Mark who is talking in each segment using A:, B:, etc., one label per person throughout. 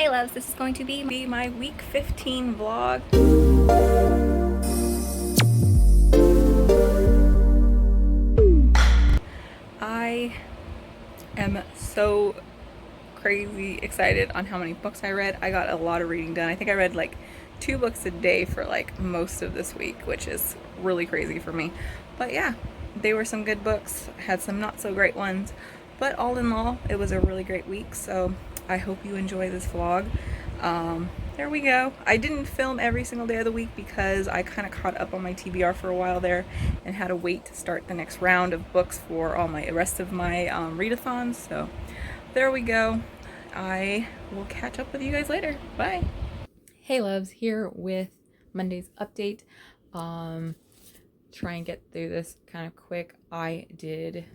A: Hey loves, this is going to be my week 15 vlog. I am so crazy excited on how many books I read. I got a lot of reading done. I think I read like 2 books a day for like most of this week, which is really crazy for me. But yeah, they were some good books, had some not so great ones, but all in all, it was a really great week. So I hope you enjoy this vlog. There we go. I didn't film every single day of the week because I kind of caught up on my TBR for a while there and had to wait to start the next round of books for all my rest of my readathons. So there we go. I will catch up with you guys later. Bye. Hey loves, here with Monday's update. Try and get through this kind of quick. I did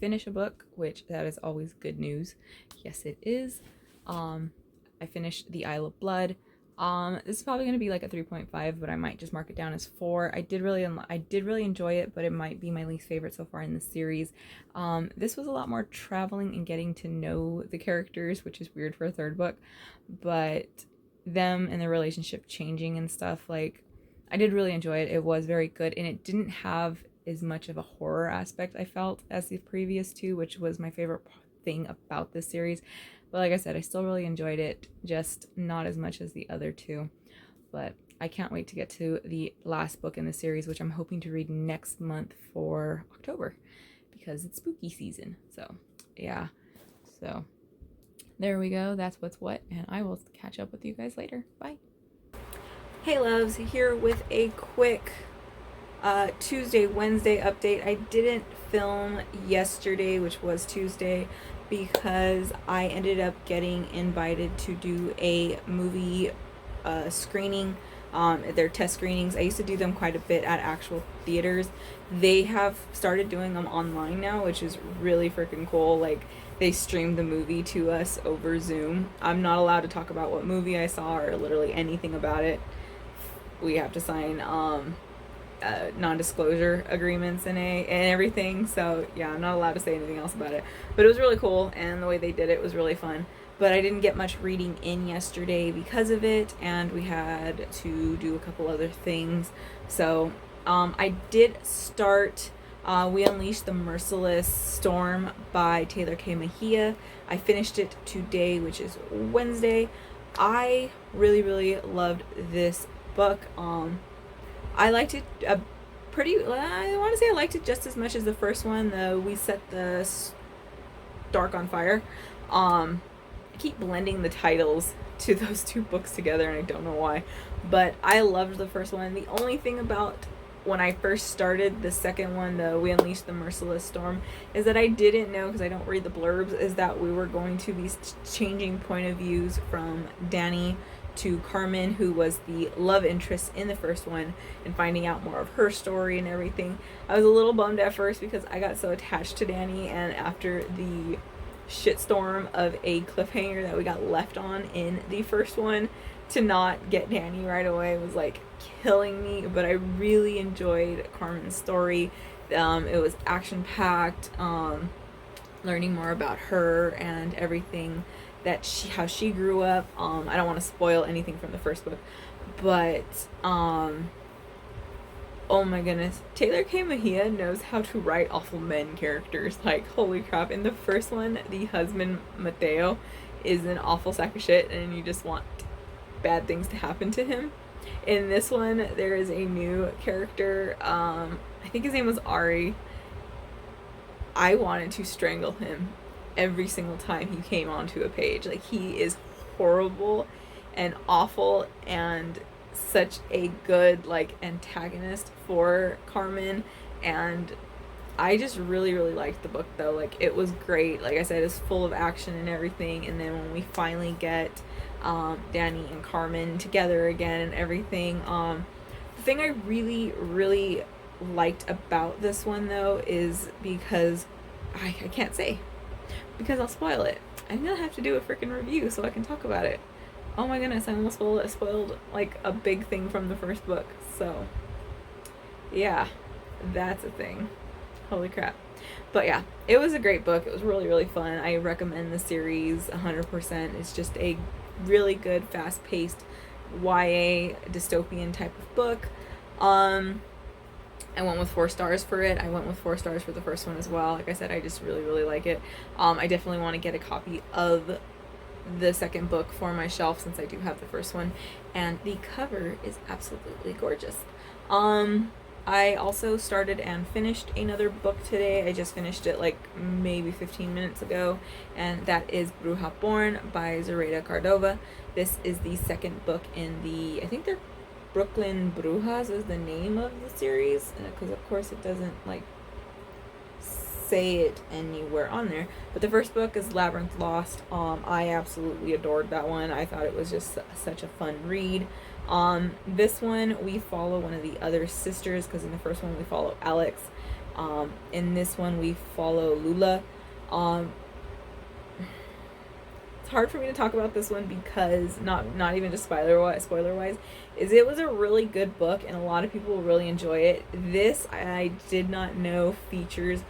A: finish a book, which that is always good news. Yes, it is. I finished The Isle of Blood. This is probably going to be like a 3.5, but I might just mark it down as 4. I did really enjoy it, but it might be my least favorite so far in the series. This was a lot more traveling and getting to know the characters, which is weird for a third book, but them and their relationship changing and stuff, like, I did really enjoy it. It was very good, and it didn't have as much of a horror aspect, I felt, as the previous 2, which was my favorite thing about this series. But like I said, I still really enjoyed it, just not as much as the other 2. But I can't wait to get to the last book in the series, which I'm hoping to read next month for October, because it's spooky season. So yeah, so there we go. That's what's what, and I will catch up with you guys later. Bye. Hey loves, here with a quick Tuesday, Wednesday update. I didn't film yesterday, which was Tuesday, because I ended up getting invited to do a movie screening. They're test screenings. I used to do them quite a bit at actual theaters. They have started doing them online now, which is really freaking cool. Like, they streamed the movie to us over Zoom. I'm not allowed to talk about what movie I saw or literally anything about it. We have to sign non-disclosure agreements and everything, so yeah, I'm not allowed to say anything else about it, but it was really cool, and the way they did it was really fun. But I didn't get much reading in yesterday because of it, and we had to do a couple other things. So I did start We Unleashed the Merciless Storm by Taylor K. Mejia. I finished it today, which is Wednesday. I really loved this book. I liked it I want to say I liked it just as much as the first one, though. We Set the Dark on Fire. I keep blending the titles to those 2 books together, and I don't know why, but I loved the first one. The only thing about when I first started the second one, the We Unleashed the Merciless Storm, is that I didn't know, because I don't read the blurbs, is that we were going to be changing point of views from Danny to Carmen, who was the love interest in the first one, and finding out more of her story and everything. I was a little bummed at first because I got so attached to Danny, and after the shitstorm of a cliffhanger that we got left on in the first one, to not get Danny right away was like killing me. But I really enjoyed Carmen's story. It was action-packed, learning more about her and everything, that how she grew up. I don't want to spoil anything from the first book, but oh my goodness, Taylor K. Mejia knows how to write awful men characters. Like, holy crap. In the first one, the husband, Mateo, is an awful sack of shit, and you just want bad things to happen to him. In this one, there is a new character. I think his name was Ari. I wanted to strangle him every single time he came onto a page. Like, he is horrible and awful, and such a good, like, antagonist for Carmen. And I just really liked the book, though. Like, it was great. Like I said, it's full of action and everything. And then when we finally get Danny and Carmen together again and everything, the thing I really liked about this one, though, is because I can't say, because I'll spoil it. I'm gonna have to do a freaking review so I can talk about it. Oh my goodness, I almost spoiled like a big thing from the first book. So yeah, that's a thing. Holy crap. But yeah, it was a great book. It was really fun. I recommend the series 100%. It's just a really good, fast-paced YA dystopian type of book. I went with 4 stars for it. I went with 4 stars for the first one as well. Like I said, I just really, really like it. I definitely want to get a copy of the second book for my shelf since I do have the first one. And the cover is absolutely gorgeous. I also started and finished another book today. I just finished it like maybe 15 minutes ago, and that is Bruja Born by Zoraida Cordova. This is the second book in the, I think they're Brooklyn Brujas is the name of the series, because of course it doesn't like say it anywhere on there, but the first book is Labyrinth Lost. I absolutely adored that one. I thought it was just such a fun read. This one we follow one of the other sisters, because in the first one we follow Alex. In this one we follow Lula. It's hard for me to talk about this one because not even just spoiler wise, is it was a really good book and a lot of people will really enjoy it. This I did not know features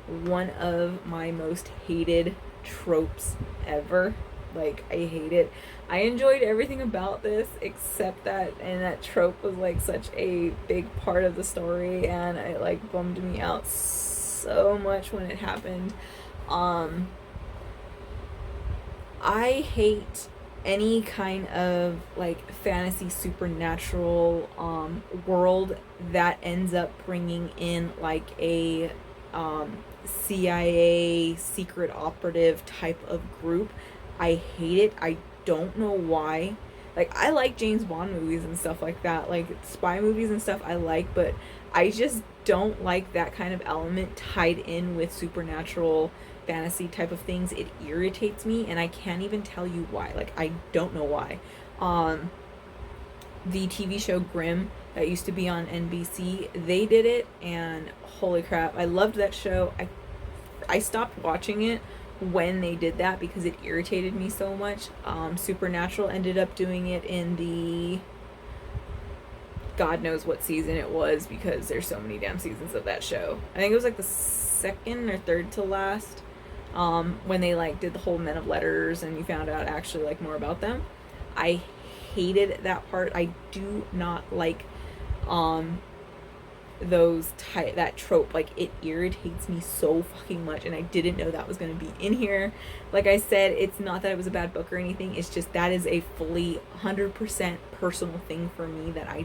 A: one of my most hated tropes ever. Like, I hate it. I enjoyed everything about this except that, and that trope was like such a big part of the story, and it like bummed me out so much when it happened. I hate any kind of like fantasy supernatural world that ends up bringing in like a CIA secret operative type of group. I hate it. I don't know why. Like, I like James Bond movies and stuff like that, like spy movies and stuff I like, but I just don't like that kind of element tied in with supernatural fantasy type of things. It irritates me, and I can't even tell you why. Like, I don't know why. The TV show Grimm that used to be on NBC, they did it, and holy crap, I loved that show. I stopped watching it when they did that because it irritated me so much. Supernatural ended up doing it in the God knows what season it was, because there's so many damn seasons of that show. I think it was like the second or third to last, when they like did the whole Men of Letters and you found out actually like more about them. I hated that part. I do not like that trope. Like, it irritates me so fucking much, and I didn't know that was going to be in here. Like I said, it's not that it was a bad book or anything, it's just that is a fully 100% personal thing for me that I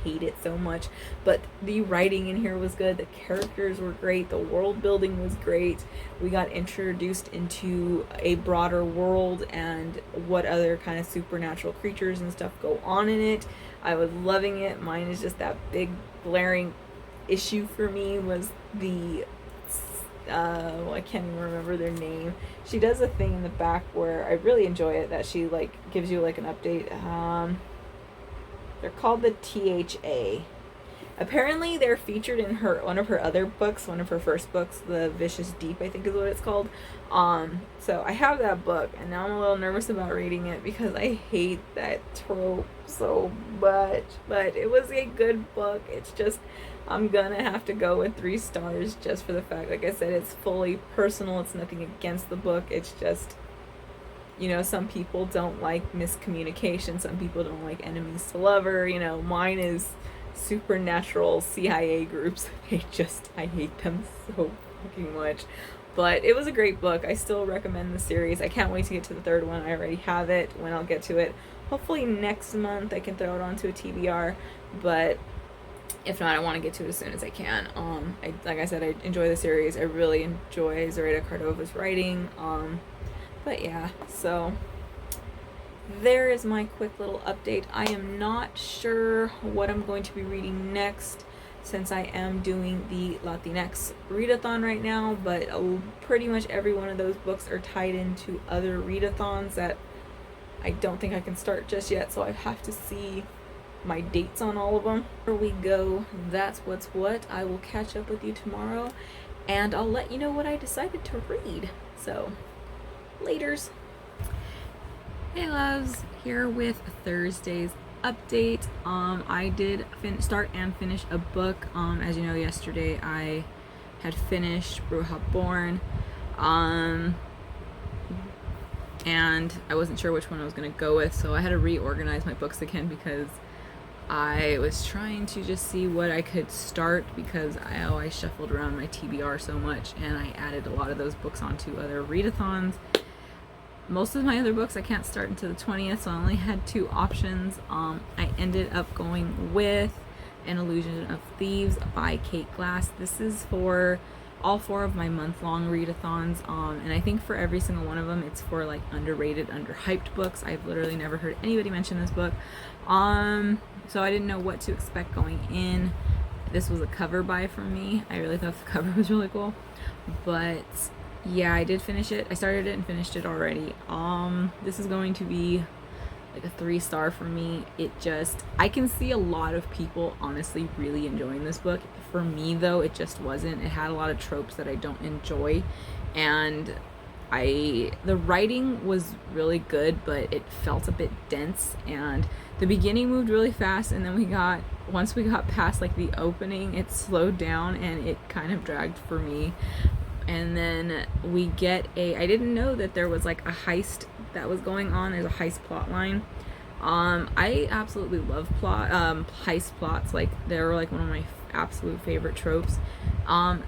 A: hate it so much. But the writing in here was good, the characters were great, the world building was great, we got introduced into a broader world and what other kind of supernatural creatures and stuff go on in it. I was loving it. Mine is just that big glaring issue for me was the I can't even remember their name. She does a thing in the back where I really enjoy it, that she like gives you like an update. They're called the THA. Apparently they're featured in one of her other books, one of her first books, The Vicious Deep, I think is what it's called. So I have that book, and now I'm a little nervous about reading it because I hate that trope so much. But it was a good book. It's just, I'm gonna have to go with 3 stars just for the fact, like I said, it's fully personal. It's nothing against the book. It's just, you know, some people don't like miscommunication. Some people don't like enemies to lover. You know, mine is supernatural CIA groups. I hate them so fucking much. But it was a great book. I still recommend the series. I can't wait to get to the 3rd one. I already have it. When I'll get to it, hopefully next month, I can throw it onto a TBR. But if not, I want to get to it as soon as I can. Like I said, I enjoy the series. I really enjoy Zoraida Cordova's writing. But yeah, so there is my quick little update. I am not sure what I'm going to be reading next, since I am doing the Latinx readathon right now, but pretty much every one of those books are tied into other readathons that I don't think I can start just yet, so I have to see my dates on all of them. Here we go. That's what's what. I will catch up with you tomorrow, and I'll let you know what I decided to read. So, laters. Hey loves, here with Thursday's update. I did start and finish a book. As you know, yesterday I had finished Bruja Born. and I wasn't sure which one I was going to go with, so I had to reorganize my books again because I was trying to just see what I could start, because I shuffled around my TBR so much and I added a lot of those books onto other readathons. Most of my other books I can't start until the 20th, so I only had 2 options. I ended up going with An Illusion of Thieves by Kate Glass. This is for all 4 of my month-long readathons, and I think for every single one of them it's for like underrated, underhyped books. I've literally never heard anybody mention this book, so I didn't know what to expect going in. This was a cover buy for me. I really thought the cover was really cool, but yeah, I did finish it. I started it and finished it already. This is going to be like a 3-star for me. I can see a lot of people honestly really enjoying this book. For me though, it just wasn't. It had a lot of tropes that I don't enjoy, and the writing was really good, but it felt a bit dense, and the beginning moved really fast, and then once we got past like the opening, it slowed down and it kind of dragged for me. And then we get I didn't know that there was like a heist that was going on. There's a heist plot line. I absolutely love heist plots. Like, they're like one of my absolute favorite tropes.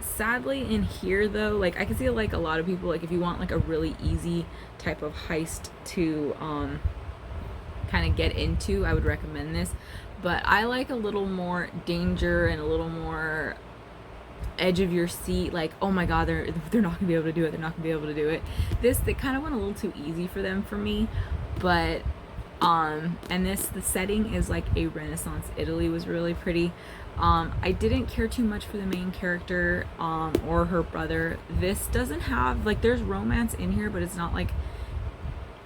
A: Sadly in here though, like I can see like a lot of people, like if you want like a really easy type of heist to kind of get into, I would recommend this. But I like a little more danger and a little more edge of your seat, like, oh my god, they're not gonna be able to do it, they kind of went a little too easy for them for me. But and the setting is like a Renaissance Italy, was really pretty. I didn't care too much for the main character or her brother. This doesn't have like, there's romance in here, but it's not like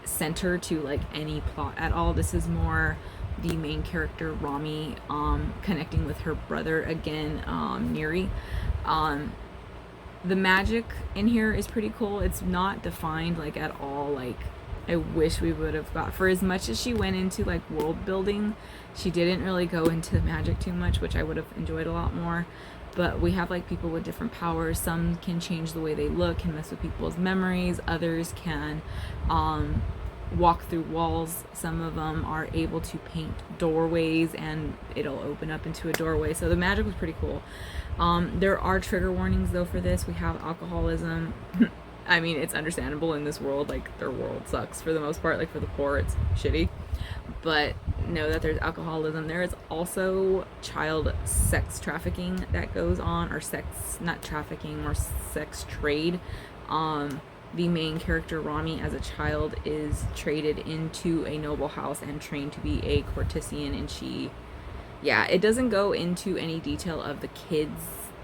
A: center to like any plot at all. This is more the main character Rami connecting with her brother again, Neri. The magic in here is pretty cool. It's not defined like at all. Like, I wish we would have got, for as much as she went into like world building, she didn't really go into the magic too much, which I would have enjoyed a lot more. But we have like people with different powers. Some can change the way they look, can mess with people's memories. Others can walk through walls. Some of them are able to paint doorways and it'll open up into a doorway. So the magic was pretty cool. There are trigger warnings though for this. We have alcoholism. I mean, it's understandable in this world. Like, their world sucks for the most part. Like, for the poor, it's shitty. But know that there's alcoholism. There is also child sex trafficking that goes on, or not trafficking, more sex trade. The main character, Rami, as a child, is traded into a noble house and trained to be a courtesan, and it doesn't go into any detail of the kids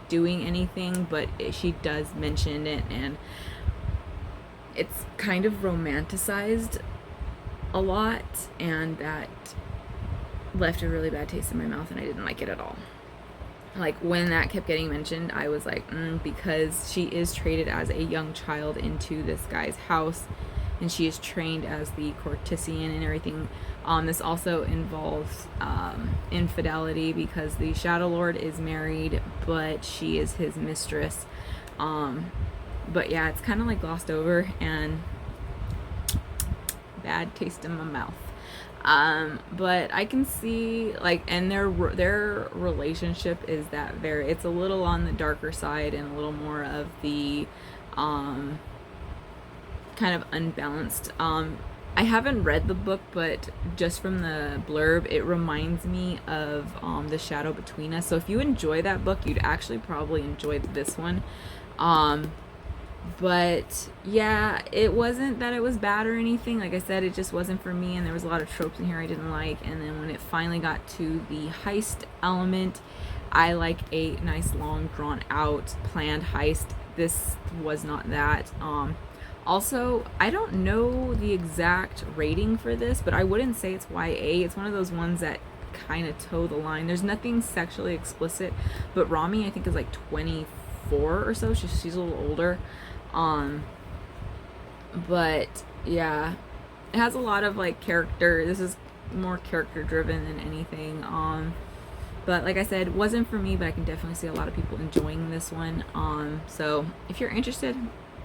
A: doing anything, but she does mention it, and it's kind of romanticized a lot, and that left a really bad taste in my mouth, and I didn't like it at all. Like, when that kept getting mentioned, I was like, because she is traded as a young child into this guy's house, and she is trained as the courtesan and everything. This also involves infidelity, because the Shadow Lord is married, but she is his mistress. But yeah, it's kind of like glossed over, and bad taste in my mouth. But I can see, like, and their relationship is it's a little on the darker side and a little more of the kind of unbalanced. I haven't read the book, but just from the blurb, it reminds me of The Shadow Between Us. So if you enjoy that book, you'd actually probably enjoy this one. But yeah, it wasn't that it was bad or anything. Like I said, it just wasn't for me, and there was a lot of tropes in here I didn't like. And then when it finally got to the heist element, I like a nice, long, drawn out, planned heist. This was not that. Also, I don't know the exact rating for this, but I wouldn't say it's YA. It's one of those ones that kind of toe the line. There's nothing sexually explicit, but Rami, I think, is like 24 or so. She's a little older. But yeah, it has a lot of like character. This is more character driven than anything. But like I said, it wasn't for me, but I can definitely see a lot of people enjoying this one. So if you're interested,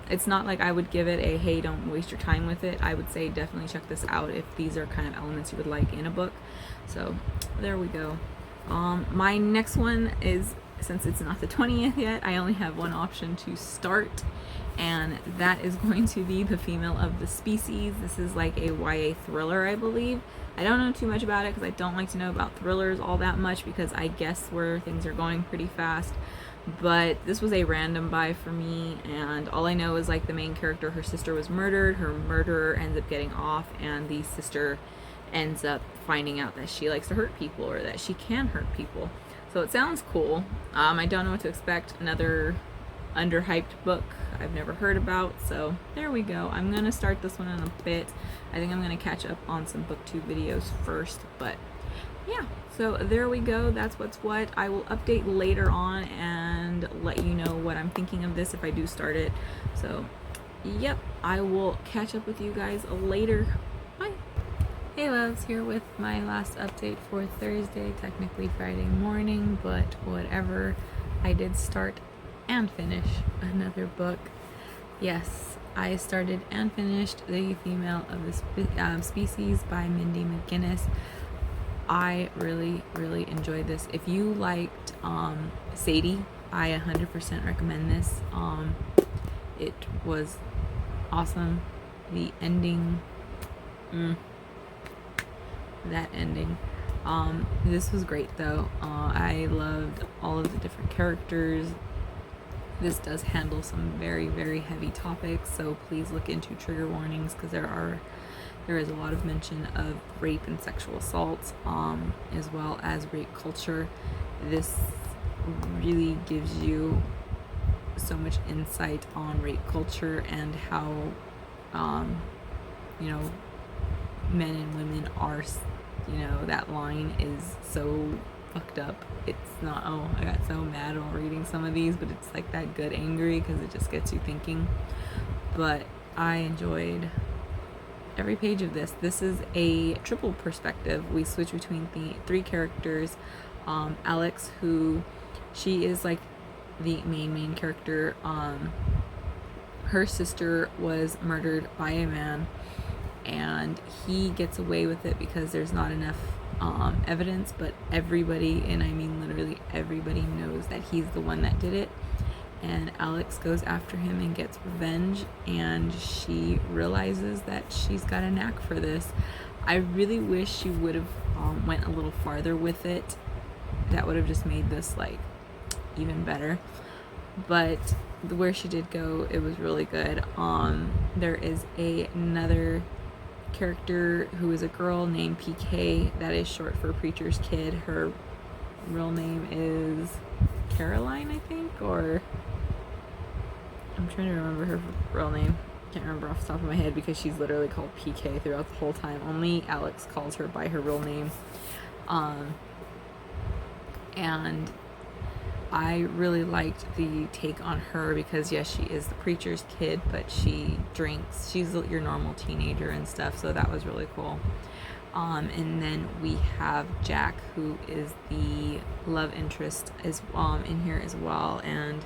A: it's not like I would give it a, hey, don't waste your time with it. I would say definitely check this out if these are kind of elements you would like in a book. So there we go. My next one is, since it's not the 20th yet, I only have one option to start, and that is going to be The Female of the Species. This is like a YA thriller, I believe. I don't know too much about it because I don't like to know about thrillers all that much because I guess where things are going pretty fast. But this was a random buy for me, and all I know is like the main character, her sister was murdered, her murderer ends up getting off, and the sister ends up finding out that she likes to hurt people, or that she can hurt people. So it sounds cool. I don't know what to expect. Another underhyped book I've never heard about, so there we go. I'm gonna start this one in a bit. I think I'm gonna catch up on some booktube videos first, but yeah, so there we go. That's what's what. I will update later on and let you know what I'm thinking of this if I do start it. So yep, I will catch up with you guys later. Bye. Hey loves, here with my last update for Thursday, technically Friday morning, but whatever. I did start and finish another book. Yes, I started and finished The Female of the Species by Mindy Mcginnis. I really enjoyed this. If you liked Sadie, I 100% recommend this. It was awesome. The ending, that ending. This was great though. I loved all of the different characters. This does handle some very heavy topics, so please look into trigger warnings because there is a lot of mention of rape and sexual assault, as well as rape culture. This really gives you so much insight on rape culture and how you know, men and women are, you know, that line is so fucked up. It's not, oh, I got so mad while reading some of these, but it's like that good angry because it just gets you thinking. But I enjoyed every page of this. This is a triple perspective. We switch between the three characters. Alex, who she is like the main character. Her sister was murdered by a man, and he gets away with it because there's not enough evidence, but everybody, and I mean literally everybody, knows that he's the one that did it. And Alex goes after him and gets revenge, and she realizes that she's got a knack for this. I really wish she would have went a little farther with it. That would have just made this like even better. But where she did go, it was really good. There is another character who is a girl named PK. That is short for Preacher's Kid. Her real name is Caroline, I think, or I'm trying to remember her real name. Can't remember off the top of my head because she's literally called PK throughout the whole time. Only Alex calls her by her real name. And I really liked the take on her because yes, she is the preacher's kid, but she drinks. She's your normal teenager and stuff, so that was really cool. And then we have Jack, who is the love interest, is in here as well, and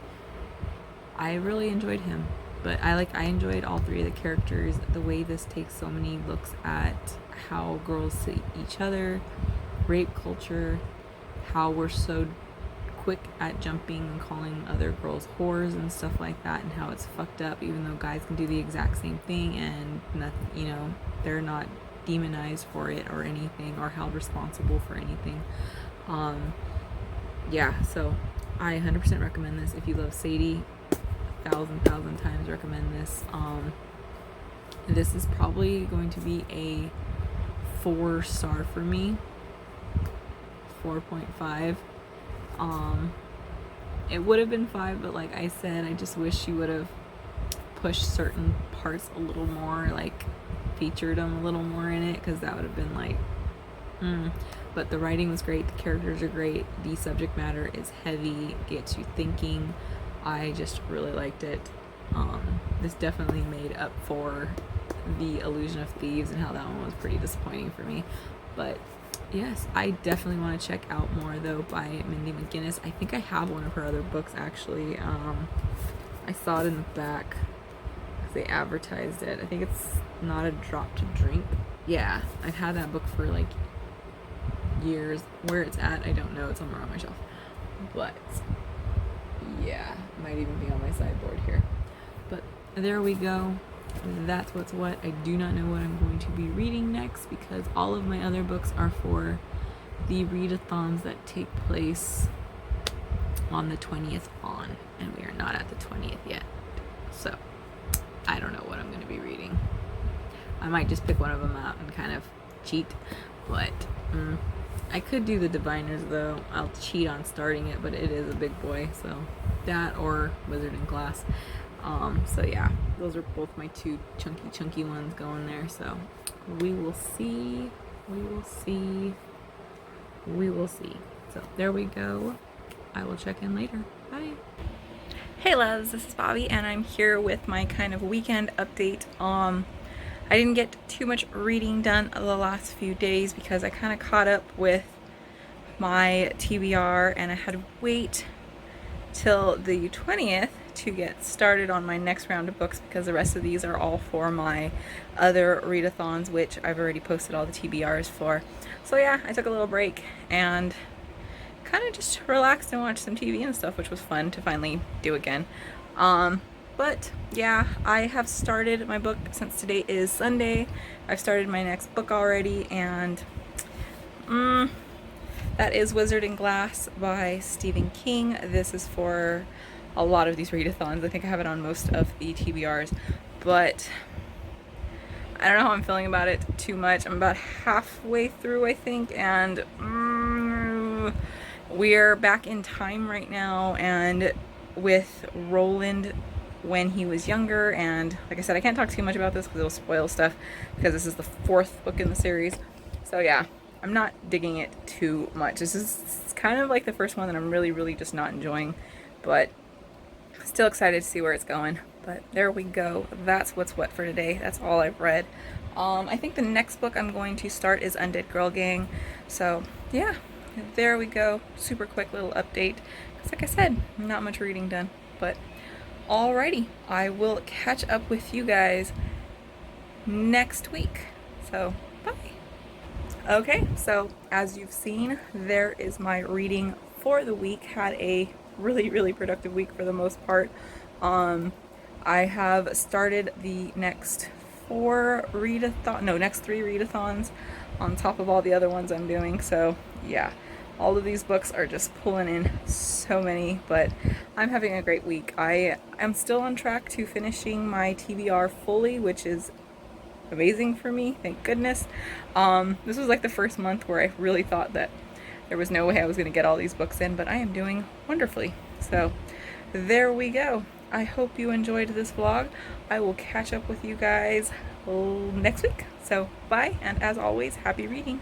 A: I really enjoyed him. But I enjoyed all three of the characters. The way this takes so many looks at how girls see each other, rape culture, how we're so quick at jumping and calling other girls whores and stuff like that, and how it's fucked up, even though guys can do the exact same thing and nothing, you know, they're not demonized for it or anything or held responsible for anything. Yeah, so I 100% recommend this. If you love Sadie, 1,000 times recommend this. This is probably going to be a 4-star for me, 4.5. It would have been 5, but like I said, I just wish she would have pushed certain parts a little more, like featured them a little more in it, because that would have been like But the writing was great, the characters are great, the subject matter is heavy, gets you thinking. I just really liked it. This definitely made up for the Illusion of Thieves and how that one was pretty disappointing for me. But yes, I definitely want to check out more though by Mindy Mcginnis. I think I have one of her other books actually. I saw it in the back. they advertised it. I think it's Not a Drop to Drink. Yeah, I've had that book for like years. Where it's at, I don't know. It's somewhere on my shelf. But yeah, might even be on my sideboard here. But there we go. That's what's what. I do not know what I'm going to be reading next because all of my other books are for the readathons that take place on the 20th on, and we are not at the 20th yet. So I don't know what I'm going to be reading. I might just pick one of them out and kind of cheat, but I could do the Diviners though. I'll cheat on starting it, but it is a big boy, so that or Wizard in Glass. So yeah, those are both my two chunky ones going there, so we will see. So there we go. I will check in later. Bye. Hey loves, this is Bobby and I'm here with my kind of weekend update. I didn't get too much reading done the last few days because I kind of caught up with my TBR and I had to wait till the 20th to get started on my next round of books because the rest of these are all for my other readathons, which I've already posted all the TBRs for. So yeah, I took a little break and kind of just relaxed and watched some TV and stuff, which was fun to finally do again. But yeah, I have started my book since today is Sunday. I've started my next book already, and that is Wizard in Glass by Stephen King. This is for a lot of these readathons. I think I have it on most of the TBRs, but I don't know how I'm feeling about it too much. I'm about halfway through, I think, and we're back in time right now, and with Roland when he was younger, and like I said, I can't talk too much about this because it'll spoil stuff because this is the 4th book in the series. So yeah, I'm not digging it too much. This is kind of like the first one that I'm really just not enjoying, but still excited to see where it's going. But there we go. That's what's what for today. That's all I've read. I think the next book I'm going to start is Undead Girl Gang. So yeah, there we go. Super quick little update. Because like I said, not much reading done. But alrighty, I will catch up with you guys next week. So bye. Okay, so as you've seen, there is my reading for the week. Had a really productive week for the most part. I have started the next 3 readathons on top of all the other ones I'm doing. So yeah, all of these books are just pulling in so many, but I'm having a great week. I am still on track to finishing my TBR fully, which is amazing for me, thank goodness. This was like the first month where I really thought that there was no way I was going to get all these books in, but I am doing wonderfully. So there we go. I hope you enjoyed this vlog. I will catch up with you guys next week. So bye, and as always, happy reading.